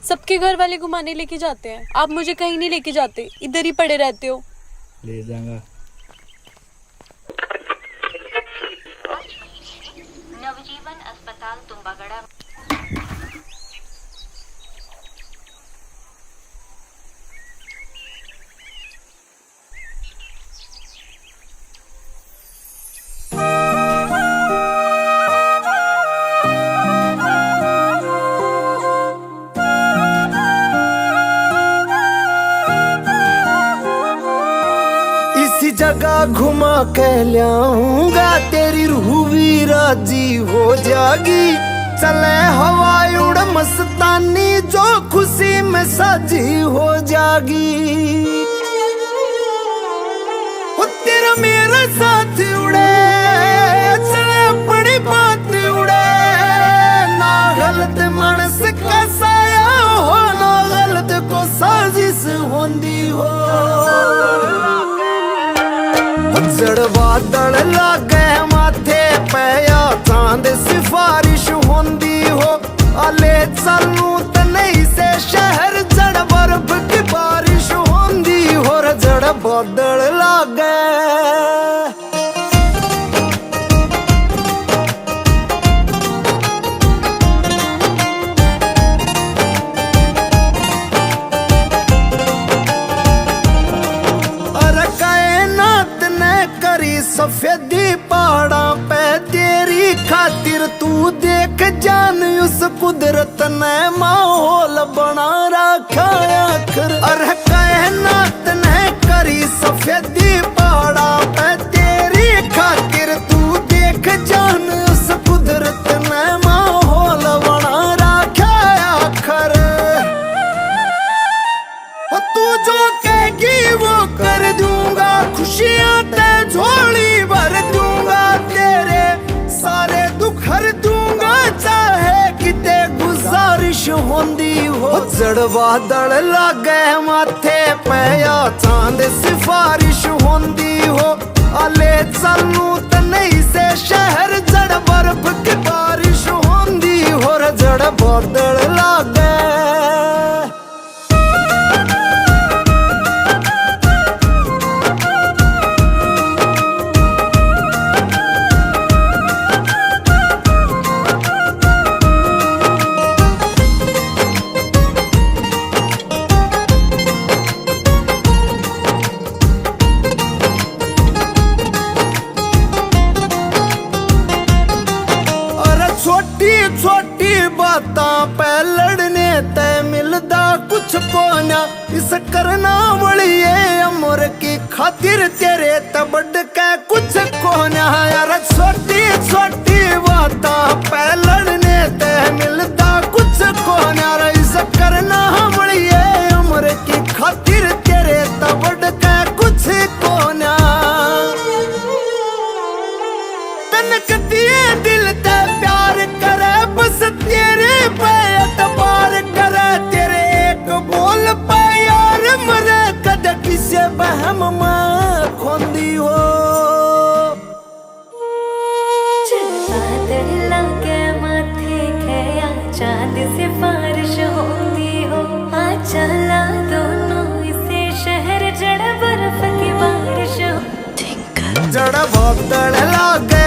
सबके घर वाले घुमाने लेके जाते हैं, आप मुझे कहीं नहीं लेके जाते, इधर ही पड़े रहते हो। ले जाऊंगा। नवजीवन अस्पताल तुम्बागड़ा। जगह घुमा के लाऊंगा, तेरी रूह भी राजी हो जागी। चले हवाई उड़ मस्तानी, जो खुशी में साजी हो जागी। वो तेरा मेरा साथ उड़े, चले अपनी बात उड़े। ना गलत मानस का साया हो, ना गलत को साजिश होंदी हो। जड़ बादल लागे माथे पे, या चांद सिफारिश होंदी हो। आले चलू त नहीं से शहर, जड़ बर्फ की बारिश होंदी हो। जड़ बादल लागे सफेदी पहाड़ा पे, तेरी खातिर तू देख जान। उस कुदरत ने माहौल बना रखा आखिर। अरे कायनात ने करी सफेदी पहाड़ा पे, तेरी खातिर तू देख जान। उस कुदरत ने माहौल बना रखा आखिर। तू जो कहेगी वो कर दूंगा, खुशियां ते झोली भर दूंगा। तेरे सारे दुख हर दूंगा, चाहे किते गुजारिश होंदी हो। जड़ बादल लागे माथे पे, या चांद सिफारिश होंदी हो। आले चलू त नहीं से शहर, जड़ बर्फ की बारिश होंदी हो। जड़ बादल लागे छोटी बातां पे लड़ने ते मिलदा कुछ कोना। इस करना वलिए अमर की खातिर, तेरे ते बढ़ के कुछ कोना। यार छोटी छोटी बातां पे लड़ने ते मिलदा कुछ कोना। इस करना वलिए अमर की खातिर, तेरे ते बढ़ के कुछ कोना। तनक दिए दिल ते प्यार करे, बस तेरे पे एतबार करे। तेरे एक बोल पे यार मरे, कद किसे बहम में खोंदी हो। बादल लागे माथे के, या चांद सिफारिश होंदी हो। आ चला दोनों इसे शहर, जड़ बर्फ की बारिश हो। जड़ बादल लागे